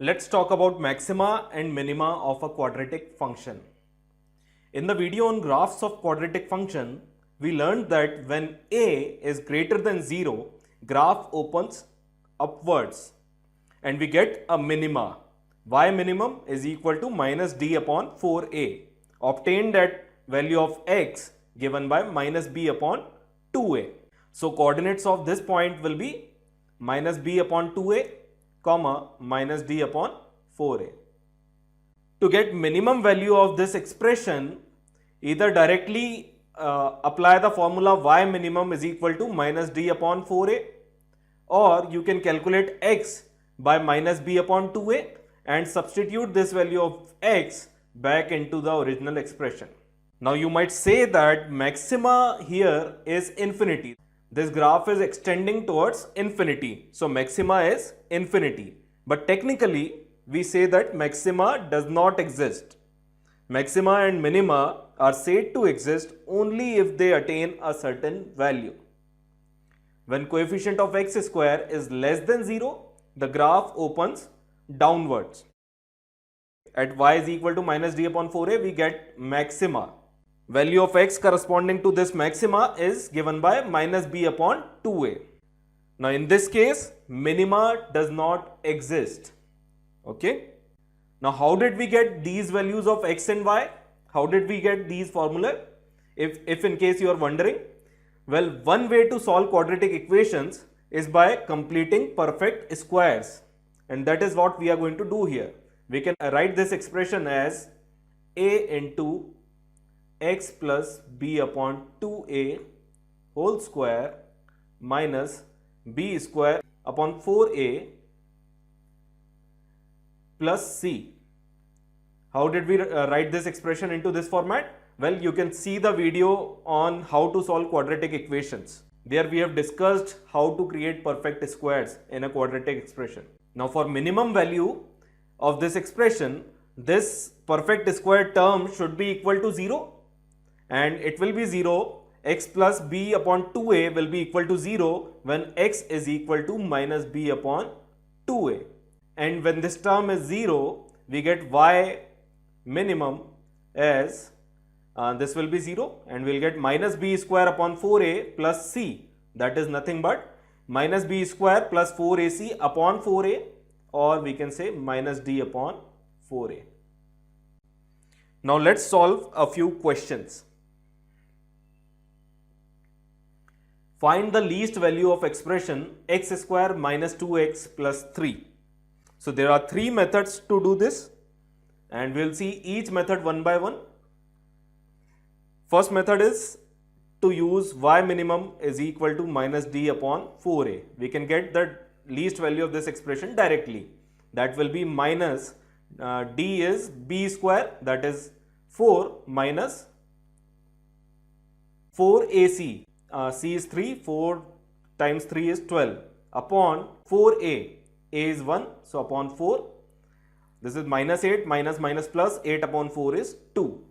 Let's talk about maxima and minima of a quadratic function. In the video on graphs of quadratic function, we learned that when a is greater than 0, graph opens upwards and we get a minima. Y minimum is equal to minus d upon 4a, obtained at value of x given by minus b upon 2a. So coordinates of this point will be minus b upon 2a, comma minus d upon 4a. To get minimum value of this expression, either directly apply the formula y minimum is equal to minus d upon 4a, or you can calculate x by minus b upon 2a and substitute this value of x back into the original expression. Now you might say that maxima here is infinity. This graph is extending towards infinity. So maxima is infinity. But technically we say that maxima does not exist. Maxima and minima are said to exist only if they attain a certain value. When coefficient of x square is less than 0, the graph opens downwards. At y is equal to minus d upon 4a, we get maxima. Value of x corresponding to this maxima is given by minus b upon 2a. Now in this case, minima does not exist. Okay. Now how did we get these values of x and y? How did we get these formula? If in case you are wondering, well, one way to solve quadratic equations is by completing perfect squares, and that is what we are going to do here. We can write this expression as a into x plus b upon 2a whole square minus b square upon 4a plus c. How did we write this expression into this format? Well, you can see the video on how to solve quadratic equations. There we have discussed how to create perfect squares in a quadratic expression. Now for minimum value of this expression, this perfect square term should be equal to 0, and it will be 0. X plus b upon 2a will be equal to 0 when x is equal to minus b upon 2a. And when this term is 0, we get y minimum as this will be 0, and we'll get minus b square upon 4a plus c, that is nothing but minus b square plus 4ac upon 4a, or we can say minus d upon 4a. Now let's solve a few questions. Find the least value of expression x square minus 2x plus 3. So there are three methods to do this, and we'll see each method one by one. First method is to use y minimum is equal to minus d upon 4a. We can get the least value of this expression directly. That will be minus d is b square, that is 4 minus 4ac. C is 3, 4 times 3 is 12 upon 4a. A is 1, so upon 4. This is minus 8 minus minus plus 8 upon 4 is 2.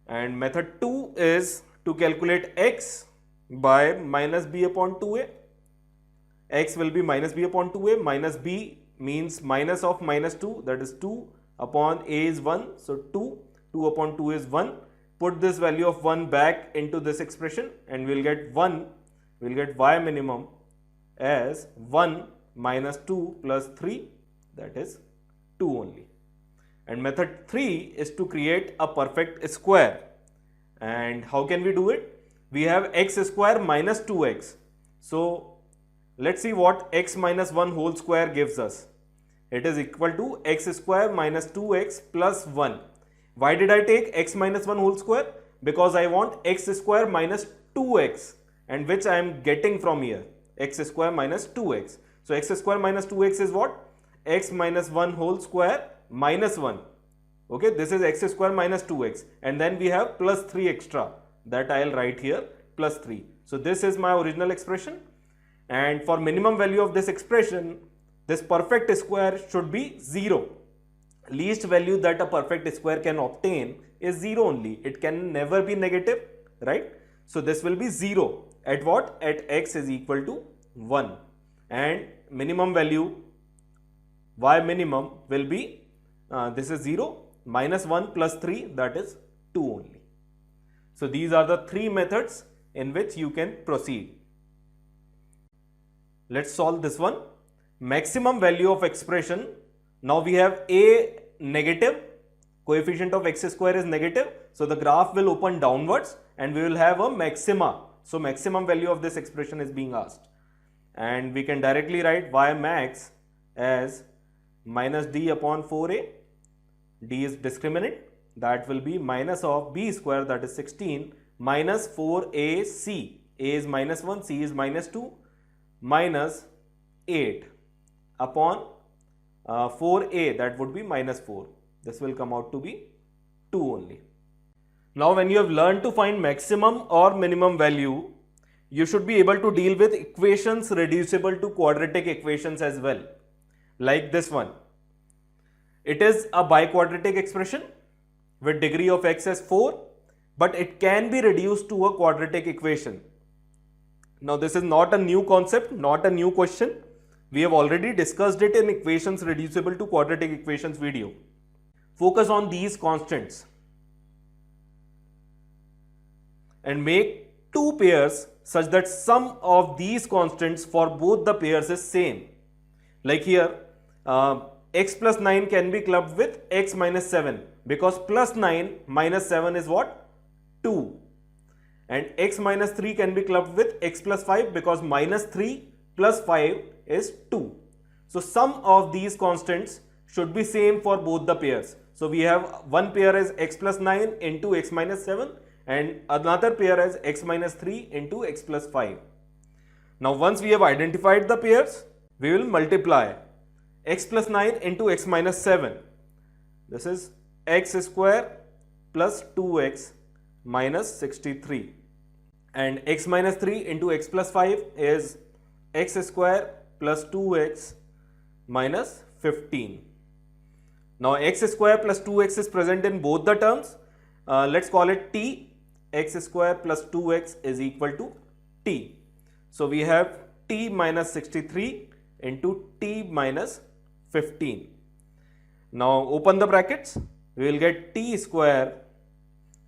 And method 2 is to calculate x by minus b upon 2a. X will be minus b upon 2a. Minus b means minus of minus 2, that is 2 upon a is 1, so 2. 2 upon 2 is 1. Put this value of 1 back into this expression and we'll get 1. We'll get y minimum as 1 minus 2 plus 3, that is 2 only. And method 3 is to create a perfect square. And how can we do it? We have x square minus 2x. So let's see what x minus 1 whole square gives us. It is equal to x square minus 2x plus 1. Why did I take x minus 1 whole square? Because I want x square minus 2x, and which I am getting from here, x square minus 2x. So x square minus 2x is what? X minus 1 whole square minus 1. Okay, this is x square minus 2x, and then we have plus 3 extra, that I will write here plus 3. So this is my original expression, and for minimum value of this expression, this perfect square should be 0. Least value that a perfect square can obtain is 0 only. It can never be negative, right? So this will be 0 at what? At x is equal to 1. And minimum value y minimum will be, this is 0, minus 1 plus 3, that is 2 only. So these are the three methods in which you can proceed. Let's solve this one. Maximum value of expression. Now we have a negative, coefficient of x square is negative, so the graph will open downwards and we will have a maxima. So maximum value of this expression is being asked, and we can directly write y max as minus d upon 4a. D is discriminant, that will be minus of b square, that is 16, minus 4ac. A is minus 1, c is minus 2, minus 8 upon 4a, that would be minus 4. This will come out to be 2 only. Now when you have learned to find maximum or minimum value, you should be able to deal with equations reducible to quadratic equations as well. Like this one. It is a biquadratic expression with degree of x as 4, but it can be reduced to a quadratic equation. Now this is not a new concept, not a new question. We have already discussed it in equations reducible to quadratic equations video. Focus on these constants and make two pairs such that sum of these constants for both the pairs is same. Like here, x plus 9 can be clubbed with x minus 7 because plus 9 minus 7 is what? 2. And x minus 3 can be clubbed with x plus 5 because minus 3 plus 5 is 2. So sum of these constants should be same for both the pairs. So we have one pair as x plus 9 into x minus 7 and another pair as x minus 3 into x plus 5. Now once we have identified the pairs, we will multiply x plus 9 into x minus 7. This is x square plus 2x minus 63. And x minus 3 into x plus 5 is x square plus 2x minus 15. Now x square plus 2x is present in both the terms. Let's call it t. X square plus 2x is equal to t. So we have t minus 63 into t minus 15. Now open the brackets. We will get t square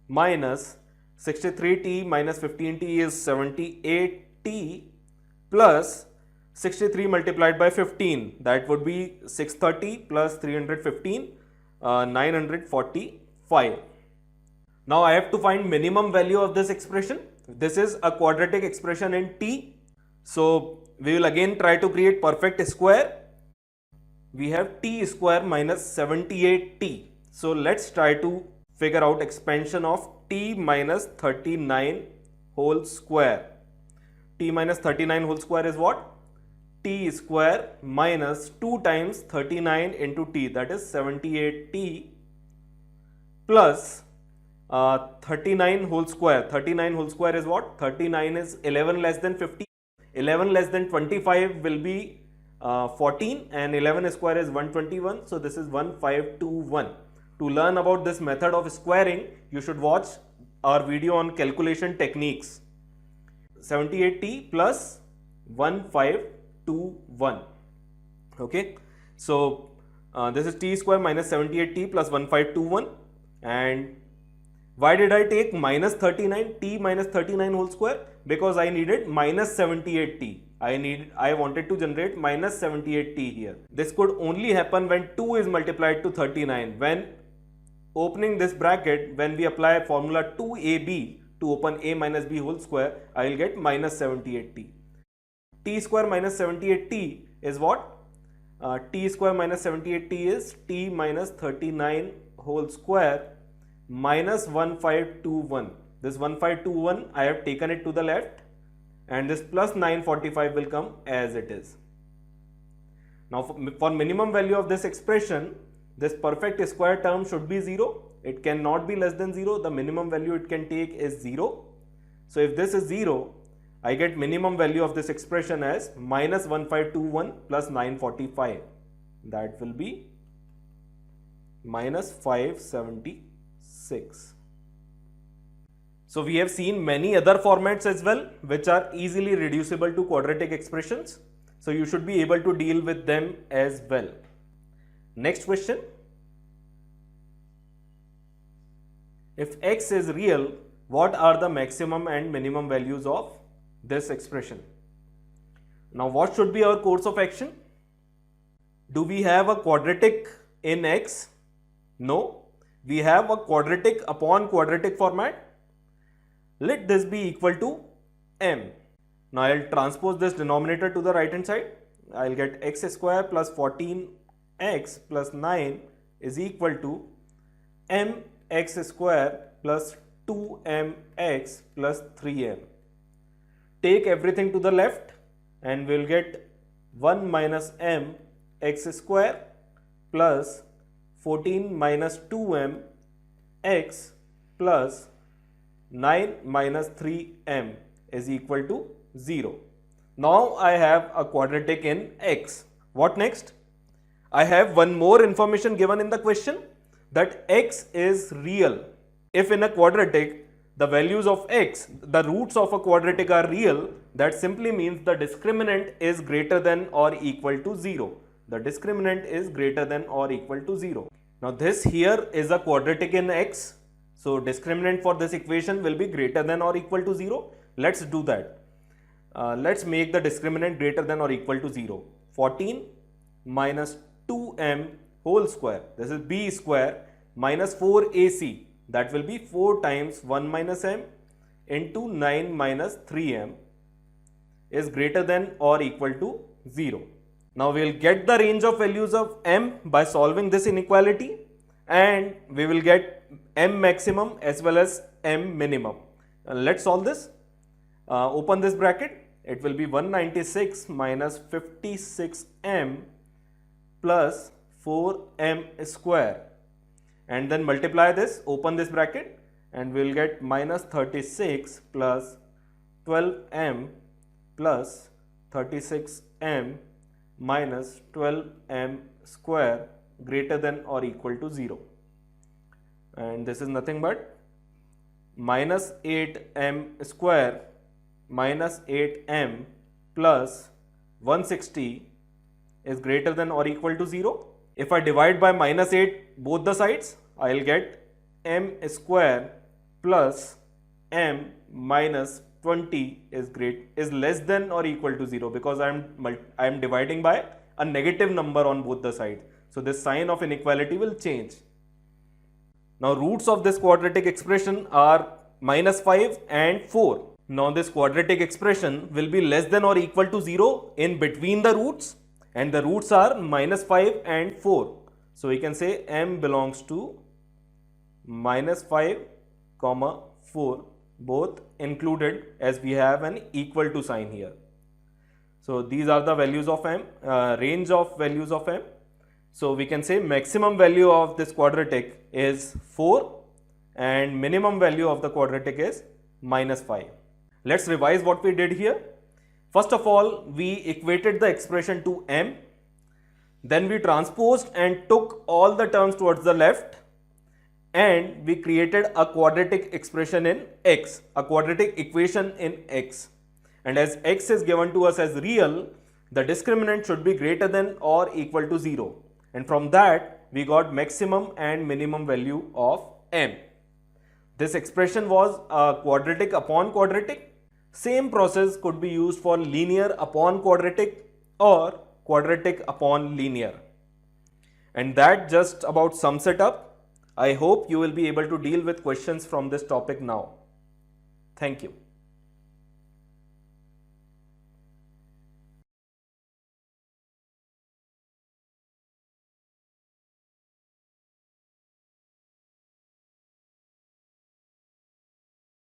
minus 63t minus 15t is 78t plus 63 multiplied by 15, that would be 630 plus 315, 945. Now I have to find minimum value of this expression. This is a quadratic expression in t. So we will again try to create perfect square. We have t square minus 78t. So let's try to figure out expansion of t minus 39 whole square. T minus 39 whole square is what? T square minus 2 times 39 into t, that is 78t plus 39 whole square. 39 whole square is what? 39 is 11 less than 50. 11 less than 25 will be 14 and 11 square is 121. So this is 1521. To learn about this method of squaring, you should watch our video on calculation techniques. 78t plus 1521. Okay. So this is t square minus 78t plus 1521. And why did I take minus 39, t minus 39 whole square? Because I needed minus 78t. I wanted to generate minus 78t here. This could only happen when 2 is multiplied to 39. When opening this bracket, when we apply formula 2ab to open a minus b whole square, I will get minus 78t. T square minus 78t is what? T square minus 78t is t minus 39 whole square minus 1521. This 1521 I have taken it to the left, and this plus 945 will come as it is. Now for minimum value of this expression, this perfect square term should be 0. It cannot be less than 0. The minimum value it can take is 0. So if this is 0, I get minimum value of this expression as minus 1521 plus 945. That will be minus 576. So we have seen many other formats as well, which are easily reducible to quadratic expressions. So you should be able to deal with them as well. Next question. If x is real, what are the maximum and minimum values of this expression? Now, what should be our course of action? Do we have a quadratic in x? No. We have a quadratic upon quadratic format. Let this be equal to m. Now, I'll transpose this denominator to the right hand side. I'll get x square plus 14x plus 9 is equal to mx square plus 2mx plus 3m. Take everything to the left and we'll get 1 minus m x square plus 14 minus 2m x plus 9 minus 3m is equal to 0. Now I have a quadratic in x. What next? I have one more information given in the question, that x is real. If in a quadratic the values of x, the roots of a quadratic are real, that simply means the discriminant is greater than or equal to 0. The discriminant is greater than or equal to 0. Now this here is a quadratic in x. So discriminant for this equation will be greater than or equal to 0. Let's do that. Let's make the discriminant greater than or equal to 0. 14 minus 2m whole square, this is b square, minus 4ac, that will be 4 times 1 minus m into 9 minus 3m is greater than or equal to 0. Now we will get the range of values of m by solving this inequality, and we will get m maximum as well as m minimum. Let's solve this. Open this bracket. It will be 196 minus 56m plus 4m square, and then multiply this, open this bracket, and we will get minus 36 plus 12m plus 36m minus 12m square greater than or equal to 0. And this is nothing but minus 8m square minus 8m plus 160 is greater than or equal to 0. If I divide by minus 8 both the sides, I will get m square plus m minus 20 is less than or equal to 0, because I am dividing by a negative number on both the sides. So this sign of inequality will change. Now roots of this quadratic expression are minus 5 and 4. Now this quadratic expression will be less than or equal to 0 in between the roots, and the roots are minus 5 and 4. So we can say m belongs to minus 5 comma 4, both included, as we have an equal to sign here. So these are the values of m, range of values of m. So we can say maximum value of this quadratic is 4 and minimum value of the quadratic is minus 5. Let's revise what we did here. First of all, we equated the expression to m. Then we transposed and took all the terms towards the left, and we created a quadratic expression in x, a quadratic equation in x. And as x is given to us as real, the discriminant should be greater than or equal to 0. And from that, we got maximum and minimum value of m. This expression was a quadratic upon quadratic. Same process could be used for linear upon quadratic or quadratic upon linear. And that just about sums it up. I hope you will be able to deal with questions from this topic now. Thank you.